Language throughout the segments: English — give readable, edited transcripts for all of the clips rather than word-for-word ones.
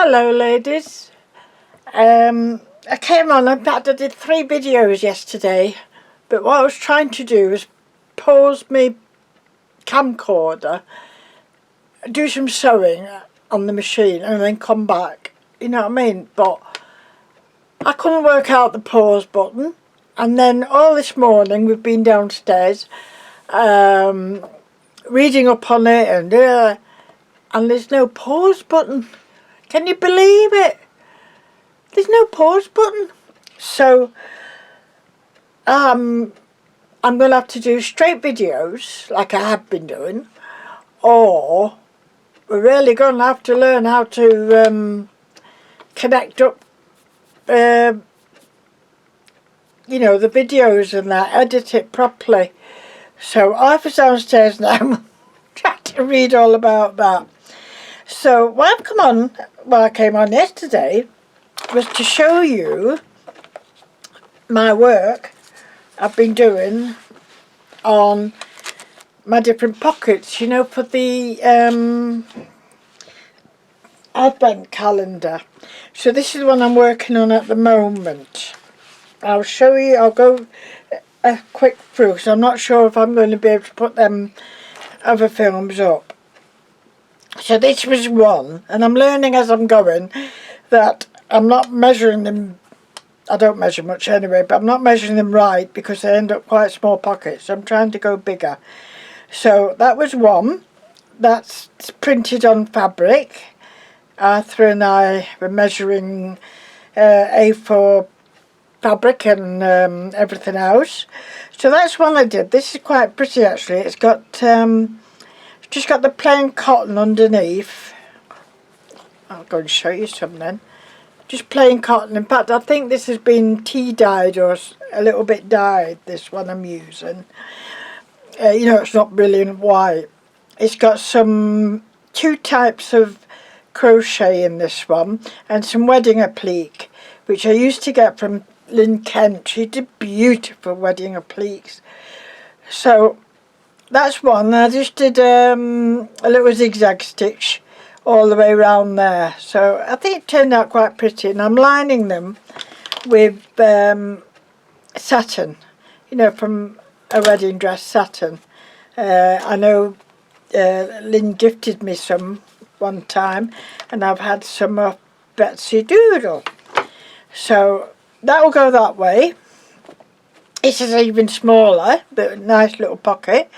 Hello ladies, I came on, in fact I did 3 videos yesterday, but what I was trying to do was pause my camcorder, do some sewing on the machine and then come back, you know what I mean, but I couldn't work out the pause button. And then all this morning we've been downstairs reading up on it and there's no pause button. Can you believe it? There's no pause button. So I'm going to have to do straight videos like I have been doing, or we're really going to have to learn how to connect up you know, the videos and that, edit it properly. So Arthur's downstairs now, trying to read all about that. So what I've come on, well I came on yesterday, was to show you my work I've been doing on my different pockets, you know, for the advent calendar. So this is the one I'm working on at the moment. I'll show you, I'll go a quick through, so I'm not sure if I'm going to be able to put them other films up. So this was one, and I'm learning as I'm going that I'm not measuring them. I don't measure much anyway, but I'm not measuring them right because they end up quite small pockets. So I'm trying to go bigger. So that was one. That's printed on fabric. Arthur and I were measuring A4 fabric and everything else. So that's one I did. This is quite pretty actually. It's got just got the plain cotton underneath. I'll go and show you some then. Just plain cotton. In fact, I think this has been tea dyed or a little bit dyed, this one I'm using. You know, it's not brilliant white. It's got some 2 types of crochet in this one and some wedding applique, which I used to get from Lynn Kent. She did beautiful wedding appliques. So that's one. I just did a little zigzag stitch all the way around there. So I think it turned out quite pretty, and I'm lining them with satin, you know, from a wedding dress satin. I know Lynn gifted me some one time, and I've had some of Betsy Doodle. So that will go that way. This is even smaller, but nice little pocket.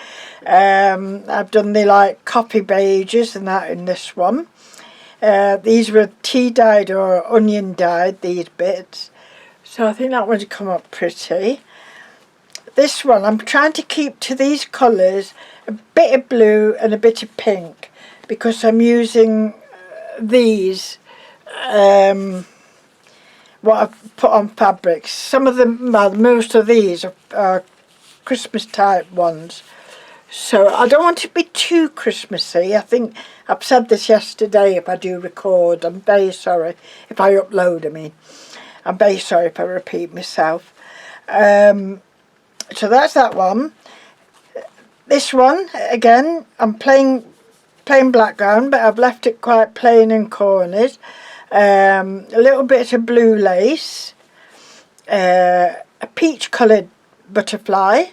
I've done the like coffee beiges and that in this one. These were tea dyed or onion dyed, these bits. So I think that one's come up pretty. This one, I'm trying to keep to these colours, a bit of blue and a bit of pink, because I'm using these, what I've put on fabrics. Some of them, well, most of these are Christmas type ones. So I don't want it to be too Christmassy. I think I've said this yesterday, if I do record, I'm very sorry. If I upload, I mean. I'm very sorry if I repeat myself. So that's that one. This one, again, I'm plain background, but I've left it quite plain in corners. A little bit of blue lace. A peach coloured butterfly.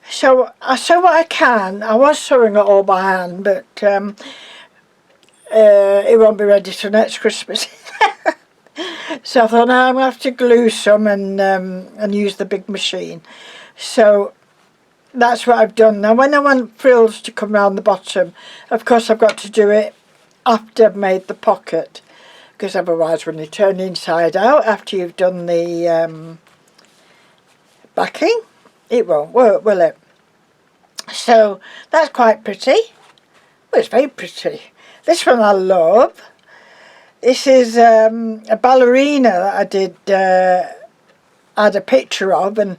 So I sew what I can. I was sewing it all by hand, but it won't be ready till next Christmas. So I thought, no, I'm going to have to glue some and use the big machine. So that's what I've done. Now when I want frills to come around the bottom, of course I've got to do it after I've made the pocket, because otherwise when you turn the inside out after you've done the backing, it won't work, will it? So that's quite pretty. Well, it's very pretty. This one I love. This is a ballerina that I did had a picture of, and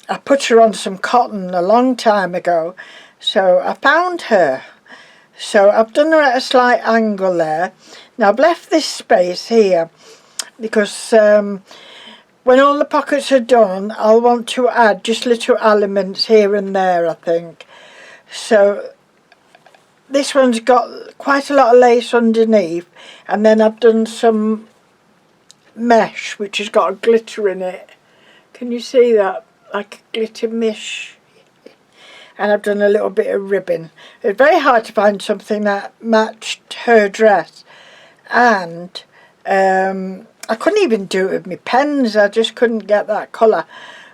I put her on some cotton a long time ago. So I found her. So I've done her at a slight angle there. Now I've left this space here because when all the pockets are done, I'll want to add just little elements here and there, I think. So this one's got quite a lot of lace underneath, and then I've done some mesh which has got a glitter in it. Can you see that? Like a glitter mesh. And I've done a little bit of ribbon. It's very hard to find something that matched her dress, and I couldn't even do it with my pens. I just couldn't get that colour.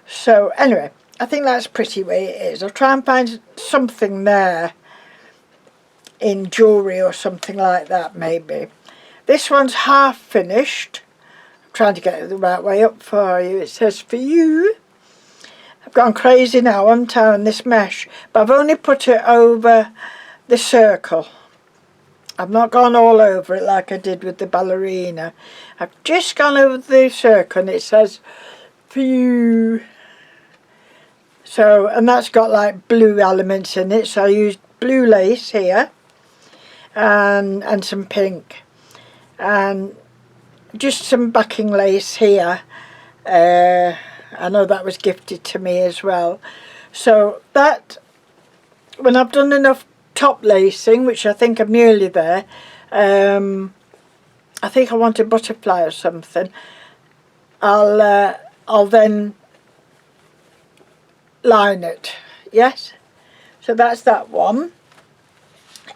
So anyway, I think that's pretty way it is. I'll try and find something there in jewellery or something like that maybe. This one's half finished. I'm trying to get it the right way up for you. It says for you. I've gone crazy now, I'm tying this mesh, but I've only put it over the circle. I've not gone all over it like I did with the ballerina. I've just gone over the circle, and it says for you. So, and that's got like blue elements in it, so I used blue lace here and some pink, and just some backing lace here. I know that was gifted to me as well. So that, when I've done enough top lacing, which I think I'm nearly there, I think I want a butterfly or something, I'll then line it. Yes, so that's that one.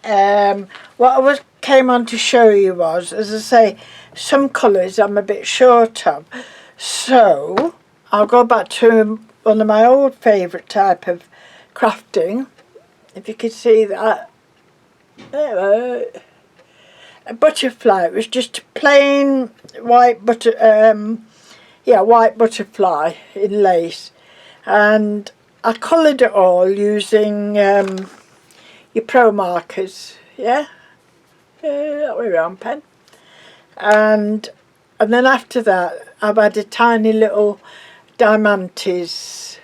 What I came on to show you was, as I say, some colours I'm a bit short of, so I'll go back to one of my old favourite type of crafting, if you could see that. A butterfly. It was just a plain white white butterfly in lace, and I coloured it all using your pro markers, that way around pen, and then after that I've had a tiny little diamantes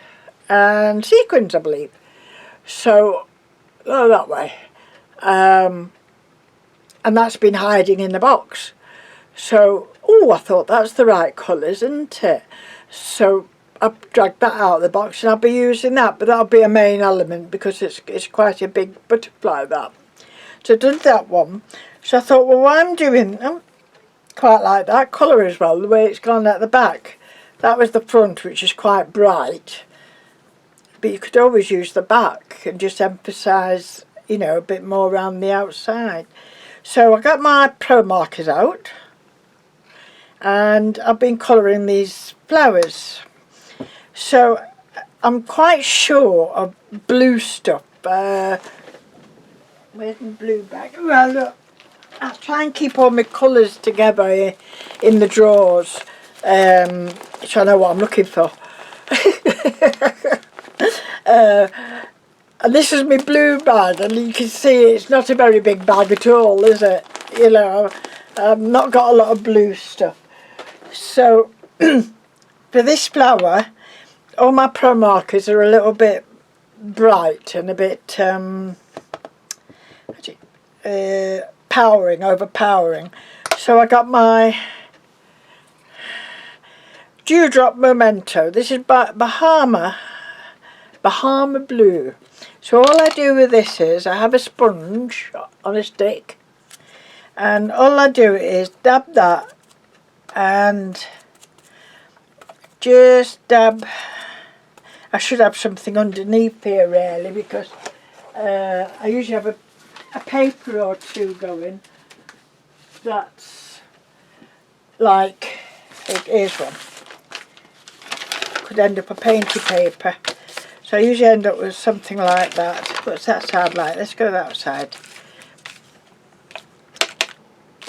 and sequins, I believe, so that way, and that's been hiding in the box. So I thought that's the right colours, isn't it? So I've dragged that out of the box, and I'll be using that, but that'll be a main element because it's quite a big butterfly, that. So I've done that one. So I thought, well, what I'm doing, quite like that colour as well, the way it's gone at the back. That was the front, which is quite bright, but you could always use the back and just emphasise, a bit more around the outside. So I got my pro markers out, and I've been colouring these flowers. So I'm quite sure of blue stuff. Where's my blue bag? Well, look, I'll try and keep all my colours together in the drawers, so I know what I'm looking for. And this is my blue bag, and you can see it's not a very big bag at all, is it? I've not got a lot of blue stuff. So for this flower, all my pro markers are a little bit bright and a bit overpowering. So I got my Dewdrop Memento. This is Bahama Blue. So all I do with this is I have a sponge on a stick, and all I do is dab that and just dab. I should have something underneath here really, because I usually have a paper or two going that's like, here's one, could end up a painty paper, so I usually end up with something like that. What's that side like? Let's go that side.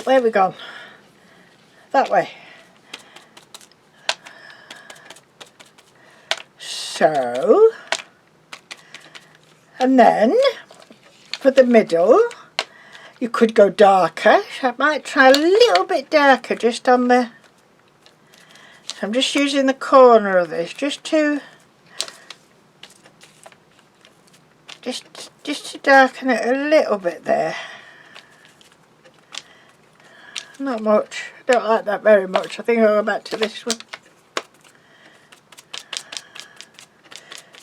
Where have we gone? That way. So, and then for the middle you could go darker. I might try a little bit darker just on the, I'm just using the corner of this just to darken it a little bit there. Not much. I don't like that very much. I think I'll go back to this one.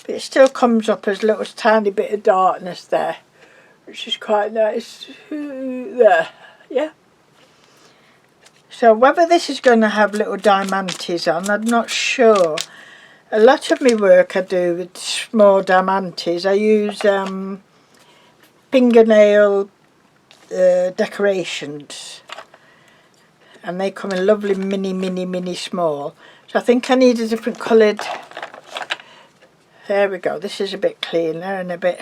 But it still comes up as a little tiny bit of darkness there. which is quite nice. There, yeah. So whether this is going to have little diamantes on, I'm not sure. A lot of my work I do with small diamantes. I use fingernail decorations, and they come in lovely mini small. So I think I need a different coloured. There we go. This is a bit cleaner and a bit.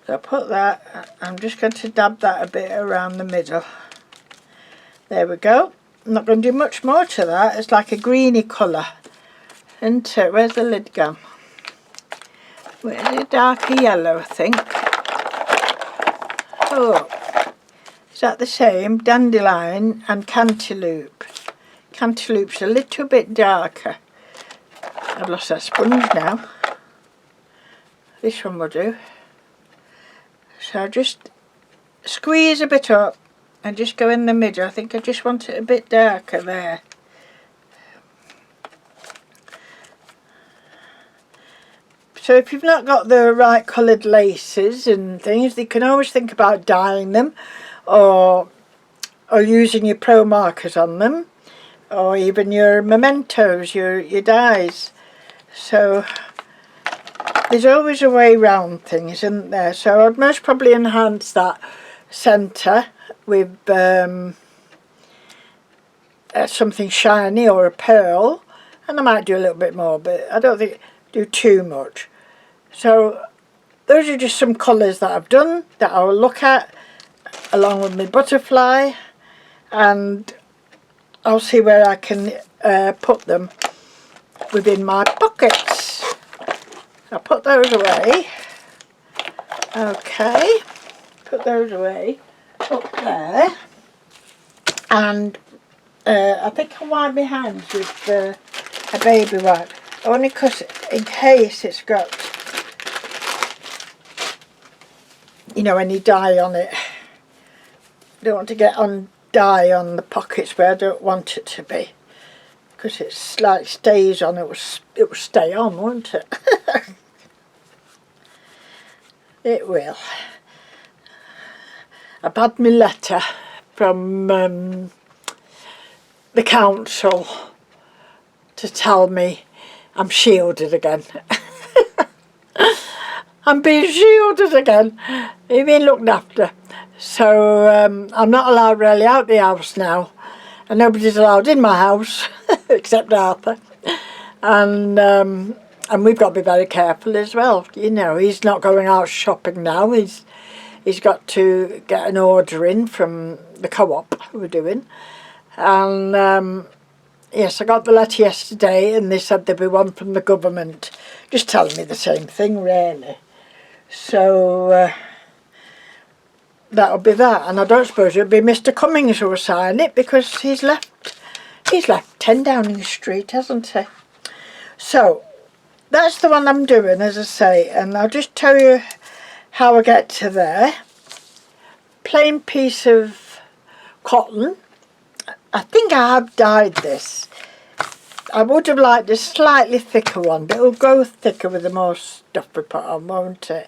So I put that. I'm just going to dab that a bit around the middle. There we go. I'm not going to do much more to that. It's like a greeny colour, isn't it? Where's the lid gone? Where's a darker yellow, I think. Oh, is that the same? Dandelion and cantaloupe. Cantaloupe's a little bit darker. I've lost that sponge now. This one will do. So I just squeeze a bit up and just go in the middle. I think I just want it a bit darker there. So if you've not got the right coloured laces and things, you can always think about dyeing them, or using your pro markers on them, or even your mementos, your dyes. So there's always a way around things, isn't there? So I'd most probably enhance that centre with something shiny or a pearl, and I might do a little bit more, but I don't think do too much. So those are just some colours that I've done that I'll look at along with my butterfly, and I'll see where I can put them within my pockets. I'll put those away. Okay, put those away up there, and I think I'll wipe my hands with a baby wipe, only because in case it's got, you know, any dye on it. I don't want to get on dye on the pockets where I don't want it to be, because it's like stays on, it will stay on, won't it? It will. I've had my letter from the council to tell me I'm shielded again. I'm being shielded again. I'm being looked after. So I'm not allowed really out the house now, and nobody's allowed in my house except Arthur. And we've got to be very careful as well. You know, he's not going out shopping now. He's got to get an order in from the co-op we're doing. And yes, I got the letter yesterday, and they said there'd be one from the government, just telling me the same thing really. So that'll be that, and I don't suppose it'll be Mr. Cummings who will sign it, because he's left 10 Downing Street, hasn't he? So that's the one I'm doing, as I say, and I'll just tell you how I get to there. Plain piece of cotton. I think I have dyed this. I would have liked a slightly thicker one, but it'll go thicker with the more stuff we put on, won't it?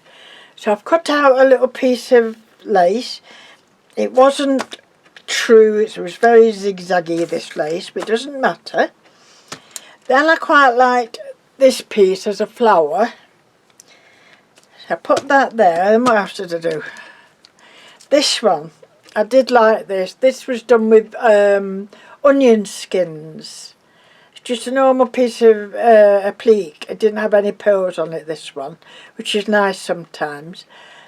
So I've cut out a little piece of lace. It wasn't true, it was very zigzaggy, this lace, but it doesn't matter. Then I quite liked this piece as a flower. So I put that there, and what else did I do? This one, I did like this. This was done with onion skins. Just a normal piece of applique. It didn't have any pearls on it, this one, which is nice sometimes.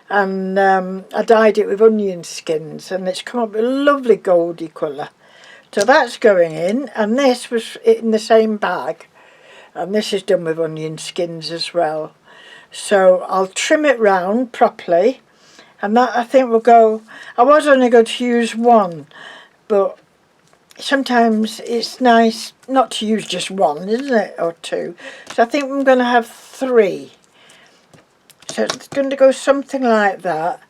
And I dyed it with onion skins, and it's come up with a lovely goldy colour. So that's going in, and this was in the same bag, and this is done with onion skins as well. So I'll trim it round properly, and that I think will go. I was only going to use one, but sometimes it's nice not to use just one, isn't it, or two. So I think I'm going to have 3. So it's going to go something like that.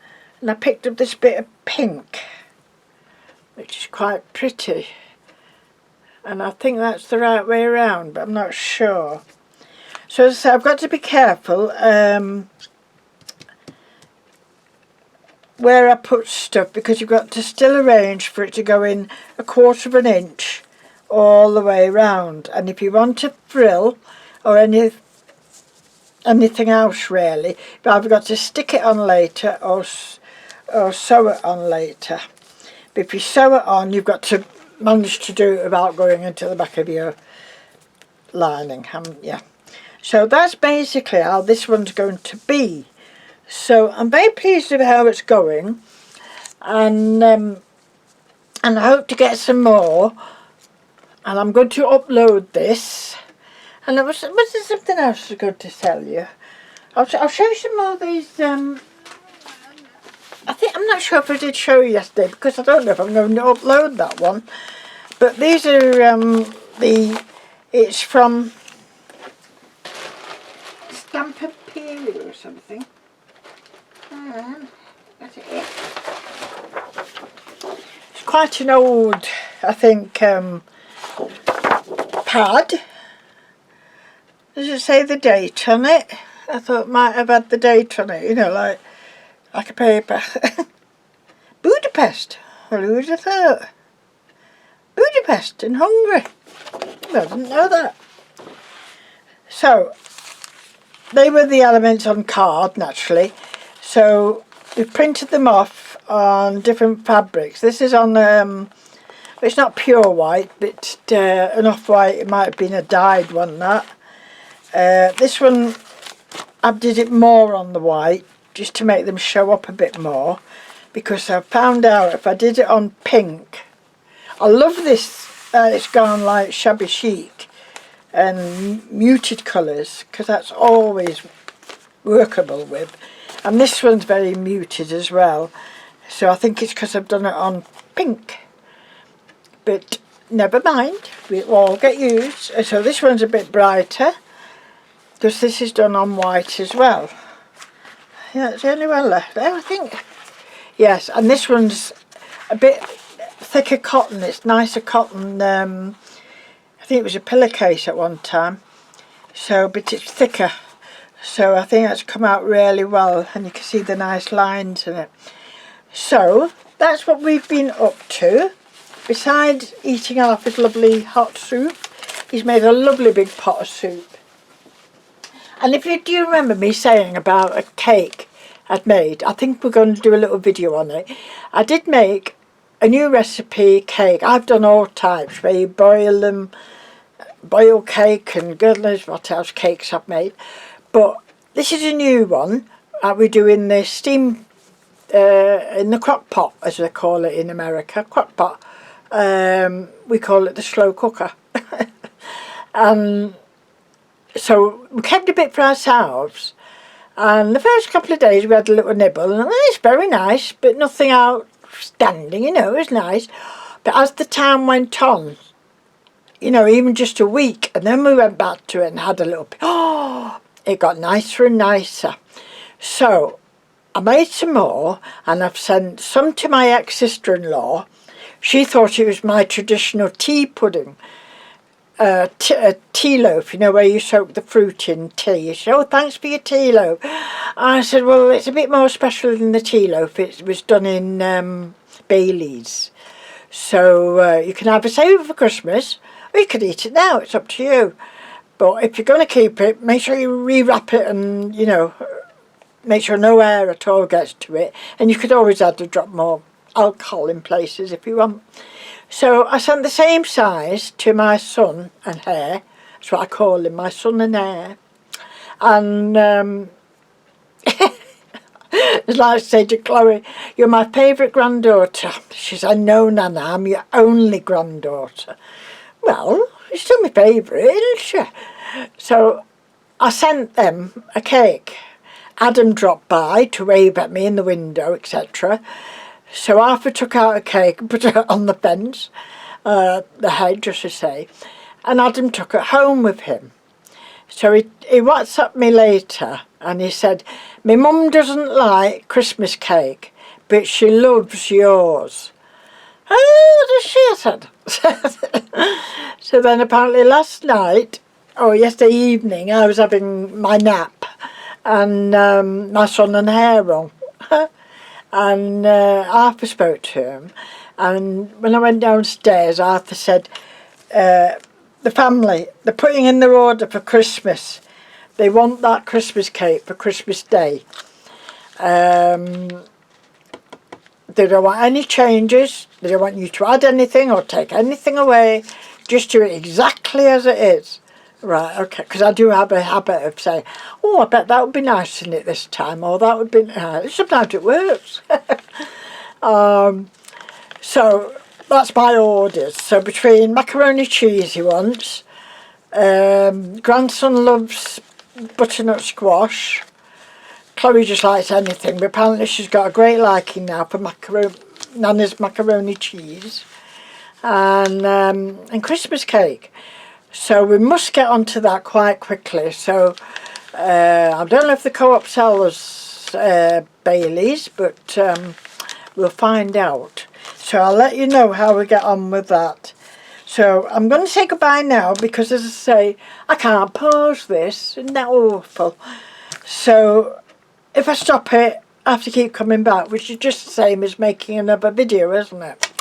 And I picked up this bit of pink, which is quite pretty. And I think that's the right way around, but I'm not sure. So as I say, I've got to be careful. where I put stuff, because you've got to still arrange for it to go in 1/4 of an inch all the way round. And if you want a frill or anything else really, you've either got to stick it on later or sew it on later. But if you sew it on, you've got to manage to do it without going into the back of your lining, haven't you? So that's basically how this one's going to be. So I'm very pleased with how it's going, and I hope to get some more. And I'm going to upload this. And was there something else I was going to tell you? I'll show you some more of these. I'm not sure if I did show you yesterday, because I don't know if I'm going to upload that one. But these are it's from Stamperia or something. That's it. It's quite an old, I think, pad. Does it say the date on it? I thought it might have had the date on it, you know, like a paper. Budapest. Well, who would have thought? Budapest in Hungary. I didn't know that. So, they were the elements on card, naturally. So, we printed them off on different fabrics. This is on, it's not pure white, but an off-white. It might have been a dyed one, that. This one, I did it more on the white, just to make them show up a bit more, because I found out if I did it on pink, I love this, it's gone like shabby chic and muted colours, because that's always workable with, and this one's very muted as well, so I think it's because I've done it on pink, but never mind, we all get used. So this one's a bit brighter, because this is done on white as well. Yeah, it's the only one left there, I think. Yes, and this one's a bit thicker cotton. It's nicer cotton. I think it was a pillowcase at one time. So, but it's thicker. So I think that's come out really well, and you can see the nice lines in it. So that's what we've been up to. Besides eating Alfred's lovely hot soup, he's made a lovely big pot of soup. And if you do remember me saying about a cake I'd made, I think we're going to do a little video on it. I did make a new recipe cake. I've done all types where you boil them, boil cake and God knows what else cakes I've made. But this is a new one that we do in the steam, in the crock pot, as they call it in America, crock pot. We call it the slow cooker. So we kept a bit for ourselves, and the first couple of days we had a little nibble, and it's very nice, but nothing outstanding, you know, it was nice. But as the time went on, you know, even just a week, and then we went back to it and had a little, it got nicer and nicer. So I made some more, and I've sent some to my ex-sister-in-law. She thought it was my traditional tea pudding. A tea loaf, you know, where you soak the fruit in tea. She said, oh, thanks for your tea loaf. I said, well, it's a bit more special than the tea loaf. It was done in Bailey's. So you can either save it for Christmas, or you could eat it now. It's up to you. But if you're going to keep it, make sure you rewrap it and, you know, make sure no air at all gets to it. And you could always add a drop more alcohol in places if you want. So I sent the same size to my son and Hare. That's what I call him, my son and Hare. And it's like I say to Chloe, you're my favourite granddaughter. She said, no, Nana, I'm your only granddaughter. Well, she's still my favourite, isn't she? So I sent them a cake. Adam dropped by to wave at me in the window, etc. So Arthur took out a cake and put it on the fence, the hedge, I should say, and Adam took it home with him. So he WhatsApped me later and he said, my mum doesn't like Christmas cake, but she loves yours. Oh, does she? I said. So then apparently last night, or yesterday evening, I was having my nap and my son and Hare on. and Arthur spoke to him, and when I went downstairs, Arthur said, the family, they're putting in their order for Christmas. They want that Christmas cake for Christmas Day. They don't want any changes. They don't want you to add anything or take anything away. Just do it exactly as it is. Right, okay, because I do have a habit of saying, oh, I bet that would be nice in it this time, or that would be nice. Sometimes it works. So that's my orders. So between macaroni cheese he wants, grandson loves butternut squash, Chloe just likes anything, but apparently she's got a great liking now for Nana's macaroni cheese and Christmas cake. So we must get onto that quite quickly. So I don't know if the Co-op sells Baileys, but we'll find out. So I'll let you know how we get on with that. So I'm going to say goodbye now because, as I say, I can't pause this. Isn't that awful? So if I stop it, I have to keep coming back, which is just the same as making another video, isn't it?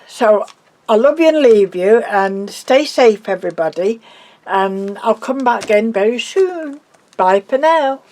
So I love you and leave you, and stay safe, everybody. And I'll come back again very soon. Bye for now.